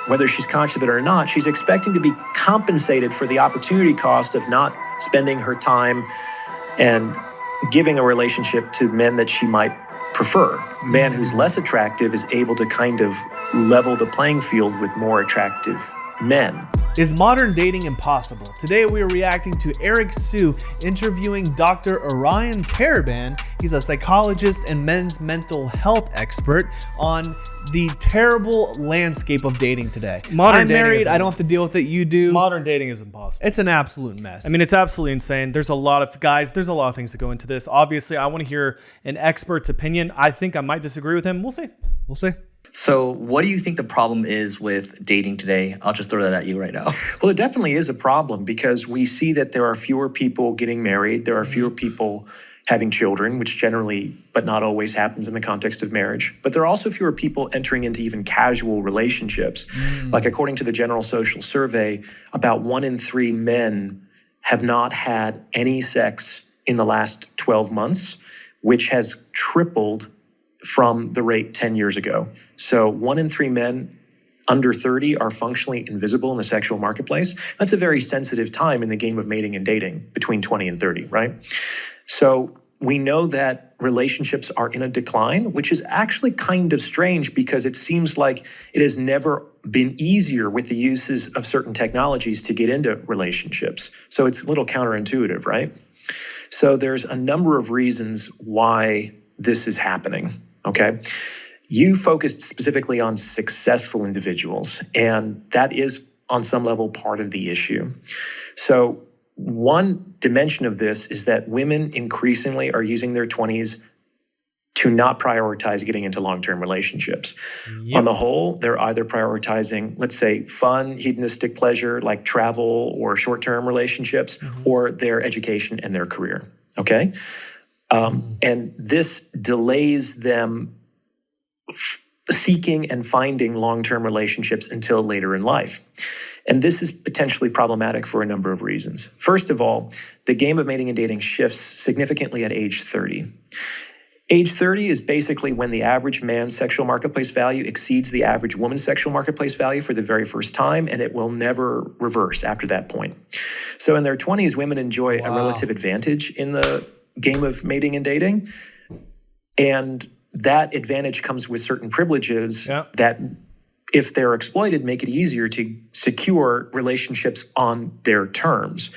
whether she's conscious of it or not, she's expecting to be compensated for the opportunity cost of not spending her time and giving a relationship to men that she might prefer. A man who's less attractive is able to kind of level the playing field with more attractive men. Is modern dating impossible? Today we are reacting to Eric Siu interviewing Dr. Orion Taraban. He's a psychologist and men's mental health expert on the terrible landscape of dating today. I'm married, I don't have to deal with it, you do. Modern dating is impossible. It's an absolute mess. I mean, it's absolutely insane. There's a lot of there's a lot of things that go into this. Obviously, I want to hear an expert's opinion. I think I might disagree with him. We'll see. We'll see. So what do you think the problem is with dating today? I'll just throw that at you right now. Well, it definitely is a problem because we see that there are fewer people getting married. There are fewer people having children, which generally, but not always, happens in the context of marriage. But there are also fewer people entering into even casual relationships. Like according to the General Social Survey, about 1 in 3 men have not had any sex in the last 12 months, which has tripled from the rate 10 years ago. So 1 in 3 men under 30 are functionally invisible in the sexual marketplace. That's a very sensitive time in the game of mating and dating, between 20 and 30, right? So we know that relationships are in a decline, which is actually kind of strange because it seems like it has never been easier with the uses of certain technologies to get into relationships. So it's a little counterintuitive, right? So there's a number of reasons why this is happening, okay? You focused specifically on successful individuals, and that is on some level part of the issue. So one dimension of this is that women increasingly are using their 20s to not prioritize getting into long-term relationships. Yep. On the whole, they're either prioritizing, let's say, fun, hedonistic pleasure like travel or short-term relationships, or their education and their career, okay? And this delays them seeking and finding long-term relationships until later in life. And this is potentially problematic for a number of reasons. First of all, the game of mating and dating shifts significantly at age 30. Age 30 is basically when the average man's sexual marketplace value exceeds the average woman's sexual marketplace value for the very first time, and it will never reverse after that point. So in their 20s, women enjoy a relative advantage in the game of mating and dating. And that advantage comes with certain privileges that, if they're exploited, make it easier to secure relationships on their terms.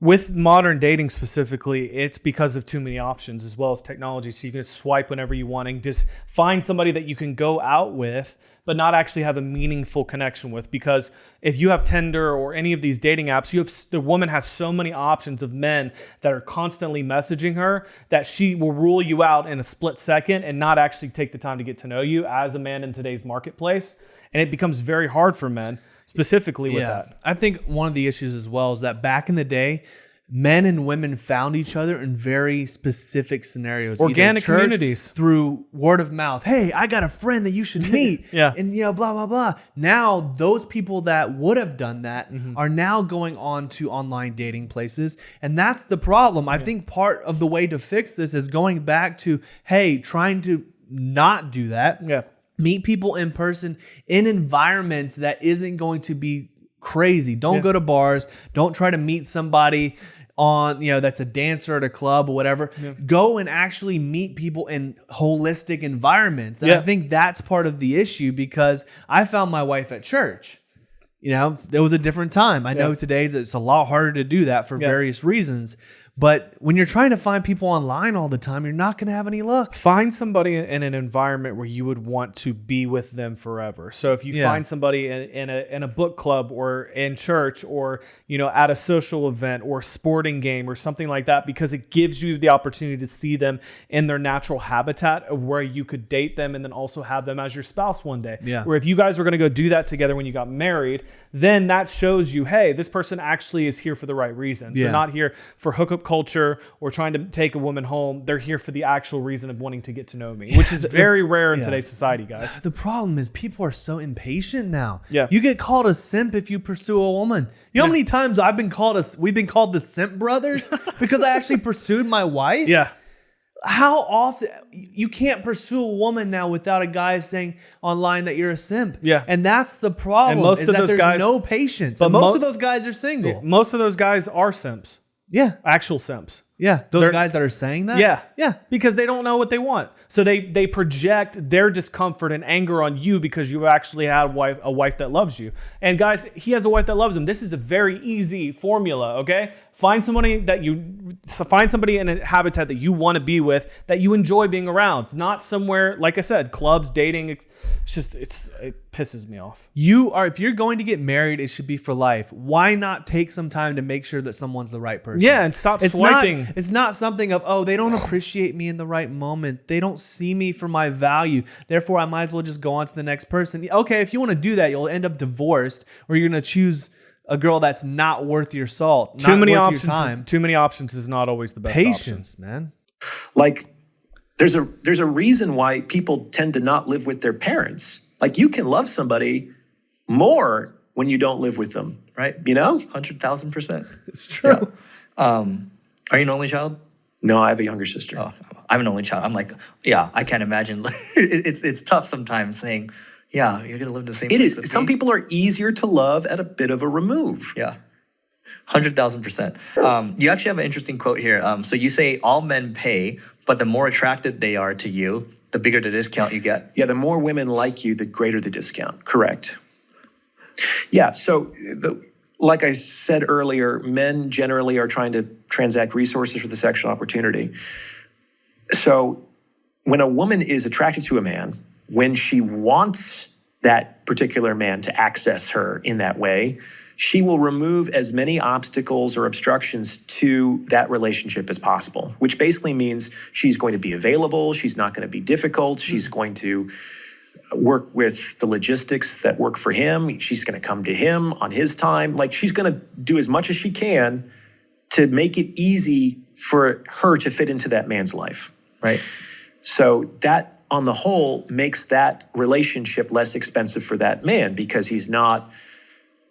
With modern dating specifically, it's because of too many options as well as technology. So you can swipe whenever you want and just find somebody that you can go out with, but not actually have a meaningful connection with. Because if you have Tinder or any of these dating apps, the woman has so many options of men that are constantly messaging her that she will rule you out in a split second and not actually take the time to get to know you as a man in today's marketplace. And it becomes very hard for men specifically with that. I think one of the issues as well is that back in the day, men and women found each other in very specific scenarios. Organic communities. Through word of mouth. Hey, I got a friend that you should meet. And blah, blah, blah. Now, those people that would have done that are now going on to online dating places. And that's the problem. I think part of the way to fix this is going back to, hey, trying to not do that. Meet people in person in environments that isn't going to be crazy. Don't go to bars. Don't try to meet somebody on, that's a dancer at a club or whatever. Go and actually meet people in holistic environments. And I think that's part of the issue because I found my wife at church. There was a different time. I know today it's a lot harder to do that for various reasons. But when you're trying to find people online all the time, you're not going to have any luck. Find somebody in an environment where you would want to be with them forever. So if you find somebody in a book club or in church or at a social event or sporting game or something like that, because it gives you the opportunity to see them in their natural habitat of where you could date them and then also have them as your spouse one day. Where if you guys were going to go do that together when you got married, then that shows you, hey, this person actually is here for the right reasons. They're not here for hookup culture or trying to take a woman home. They're here for the actual reason of wanting to get to know me, which is very rare in today's society, guys. The problem is people are so impatient now. Yeah. You get called a simp if you pursue a woman. You know how many times we've been called the simp brothers because I actually pursued my wife? Yeah. How often you can't pursue a woman now without a guy saying online that you're a simp. Yeah. And that's the problem. And most is of that those there's guys- no patience. but And most mo- of those guys are single. Most of those guys are simps, Yeah. actual simps. Yeah. Those They're- guys that are saying that? Yeah. Yeah. Because they don't know what they want. So they project their discomfort and anger on you because you actually had a wife that loves you. And guys, he has a wife that loves him. This is a very easy formula, okay? Find somebody in a habitat that you want to be with, that you enjoy being around. Not somewhere, like I said, clubs, dating. It pisses me off. If you're going to get married, it should be for life. Why not take some time to make sure that someone's the right person? Yeah, and stop swiping. It's not something of, oh, they don't appreciate me in the right moment. They don't see me for my value. Therefore, I might as well just go on to the next person. Okay, if you want to do that, you'll end up divorced, or you're going to choose a girl that's not worth your salt. Too many options is not always the best Patience, option. man. Like, there's a reason why people tend to not live with their parents. Like, you can love somebody more when you don't live with them, Right? you know? 100,000%. It's true. Are you an only child? No, I have a younger sister. Oh, I'm an only child. I'm like, yeah, I can't imagine. It's tough sometimes saying, yeah, you're going to live in the same It place is. with Some me. people are easier to love at a bit of a remove. Yeah. 100,000%. You actually have an interesting quote here. So you say all men pay, but the more attracted they are to you, the bigger the discount you get. Yeah, the more women like you, the greater the discount. Correct. Yeah, so like I said earlier, men generally are trying to transact resources for the sexual opportunity. So when a woman is attracted to a man, when she wants that particular man to access her in that way, she will remove as many obstacles or obstructions to that relationship as possible, which basically means she's going to be available, she's not going to be difficult, she's going to work with the logistics that work for him, she's going to come to him on his time. Like, she's going to do as much as she can to make it easy for her to fit into that man's life, right? So that, on the whole, makes that relationship less expensive for that man because he's not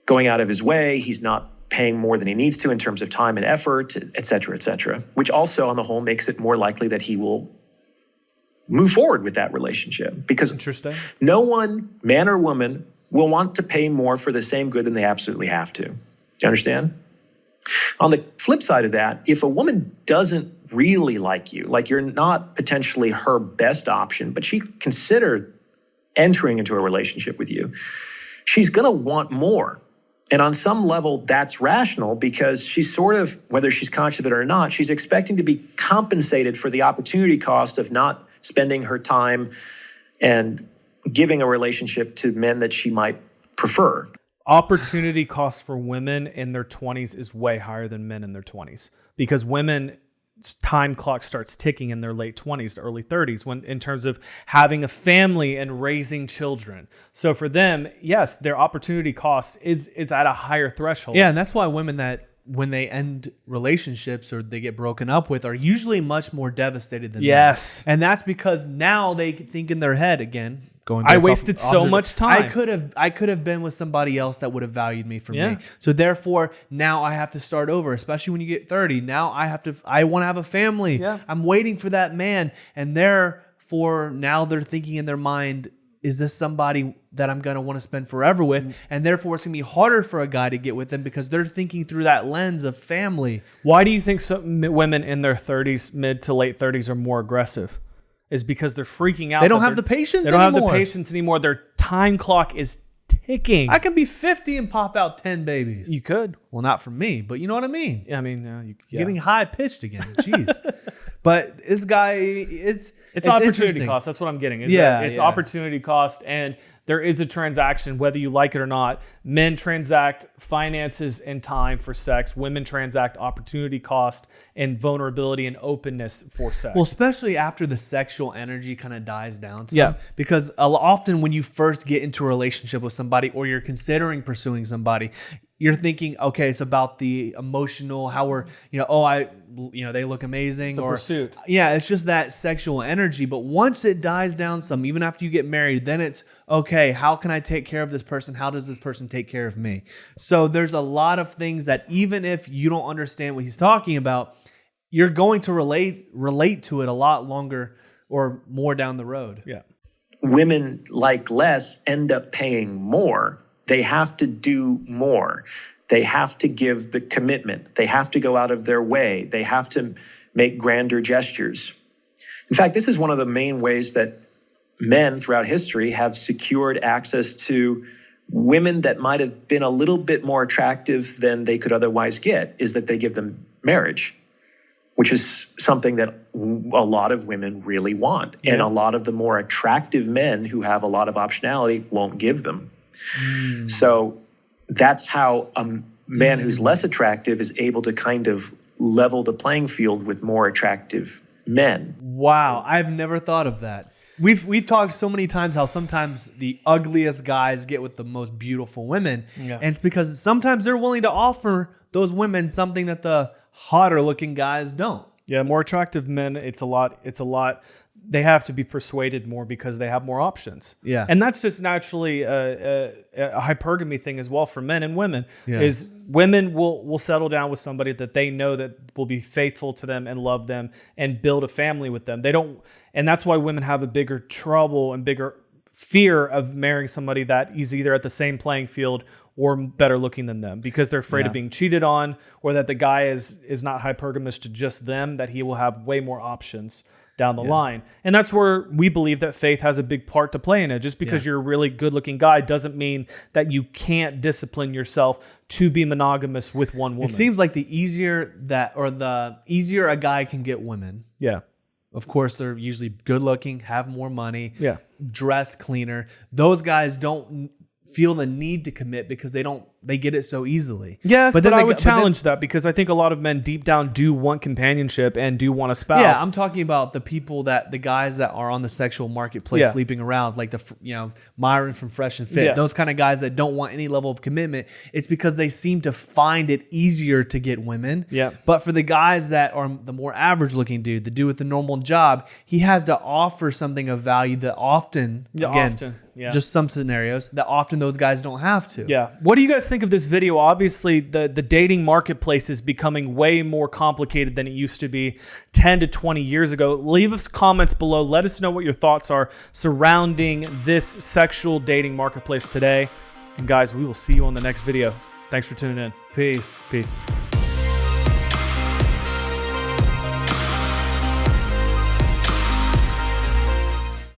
going out of his way, he's not paying more than he needs to in terms of time and effort, et cetera, which also on the whole makes it more likely that he will move forward with that relationship. Because Interesting. no one, man or woman, will want to pay more for the same good than they absolutely have to. Do you understand? On the flip side of that, if a woman doesn't really like you, like you're not potentially her best option, but she considered entering into a relationship with you, she's going to want more. And on some level, that's rational because she's sort of, whether she's conscious of it or not, she's expecting to be compensated for the opportunity cost of not spending her time and giving a relationship to men that she might prefer. Opportunity cost for women in their 20s is way higher than men in their 20s because women time clock starts ticking in their late 20s to early 30s when in terms of having a family and raising children. So for them, yes, their opportunity cost is at a higher threshold. Yeah, and that's why women that when they end relationships or they get broken up with are usually much more devastated than Yes. men. And that's because now they think in their head again, I wasted so much time. I could have been with somebody else that would have valued me for Yeah. me. So therefore, now I have to start over, especially when you get 30. Now I want to have a family. Yeah. I'm waiting for that man. And therefore, now they're thinking in their mind, is this somebody that I'm going to want to spend forever with? And therefore, it's going to be harder for a guy to get with them because they're thinking through that lens of family. Why do you think some women in their 30s, mid to late 30s are more aggressive? Is because they're freaking out. They don't have the patience They don't anymore. have the patience anymore. Their time clock is ticking. I can be 50 and pop out 10 babies. You could. Well, not from me, but you know what I mean? Yeah, I mean, Getting high pitched again. Jeez. But this guy, it's opportunity interesting. cost. That's what I'm getting. It's Yeah. opportunity cost, and there is a transaction, whether you like it or not. Men transact finances and time for sex. Women transact opportunity cost and vulnerability and openness for sex. Well, especially after the sexual energy kind of dies down some. Yeah. Because often when you first get into a relationship with somebody or you're considering pursuing somebody, you're thinking, okay, it's about the emotional, how we're, they look amazing. The pursuit. Yeah, it's just that sexual energy. But once it dies down some, even after you get married, then it's, okay, how can I take care of this person? How does this person take care of me? So there's a lot of things that even if you don't understand what he's talking about, you're going to relate to it a lot longer or more down the road. Yeah. Women like less end up paying more. They have to do more. They have to give the commitment. They have to go out of their way. They have to make grander gestures. In fact, this is one of the main ways that men throughout history have secured access to women that might have been a little bit more attractive than they could otherwise get, is that they give them marriage, which is something that a lot of women really want. Yeah. And a lot of the more attractive men who have a lot of optionality won't give them. So that's how a man who's less attractive is able to kind of level the playing field with more attractive men. Wow, I've never thought of that. We've talked so many times how sometimes the ugliest guys get with the most beautiful women. Yeah. And it's because sometimes they're willing to offer those women something that the hotter looking guys don't. Yeah, more attractive men, it's a lot. They have to be persuaded more because they have more options. Yeah. And that's just naturally a hypergamy thing as well for men and women. Yeah. Is women will settle down with somebody that they know that will be faithful to them and love them and build a family with them. They don't, and that's why women have a bigger trouble and bigger fear of marrying somebody that is either at the same playing field or better looking than them, because they're afraid of being cheated on, or that the guy is not hypergamous to just them, that he will have way more options down the line. And that's where we believe that faith has a big part to play in it. Just because you're a really good looking guy doesn't mean that you can't discipline yourself to be monogamous with one woman. It seems like the easier a guy can get women. Yeah. Of course, they're usually good looking, have more money, dress cleaner. Those guys don't feel the need to commit because they get it so easily. Yes, but I would challenge that, because I think a lot of men deep down do want companionship and do want a spouse. Yeah, I'm talking about the guys that are on the sexual marketplace sleeping around, like Myron from Fresh and Fit. Yeah. Those kind of guys that don't want any level of commitment. It's because they seem to find it easier to get women. Yeah. But for the guys that are the more average looking dude, the dude with the normal job, he has to offer something of value that often, just some scenarios, that often those guys don't have to. Yeah. What do you guys think of this video? Obviously, the dating marketplace is becoming way more complicated than it used to be 10 to 20 years ago. Leave us comments below. Let us know what your thoughts are surrounding this sexual dating marketplace today. And guys, we will see you on the next video. Thanks for tuning in. Peace. Peace.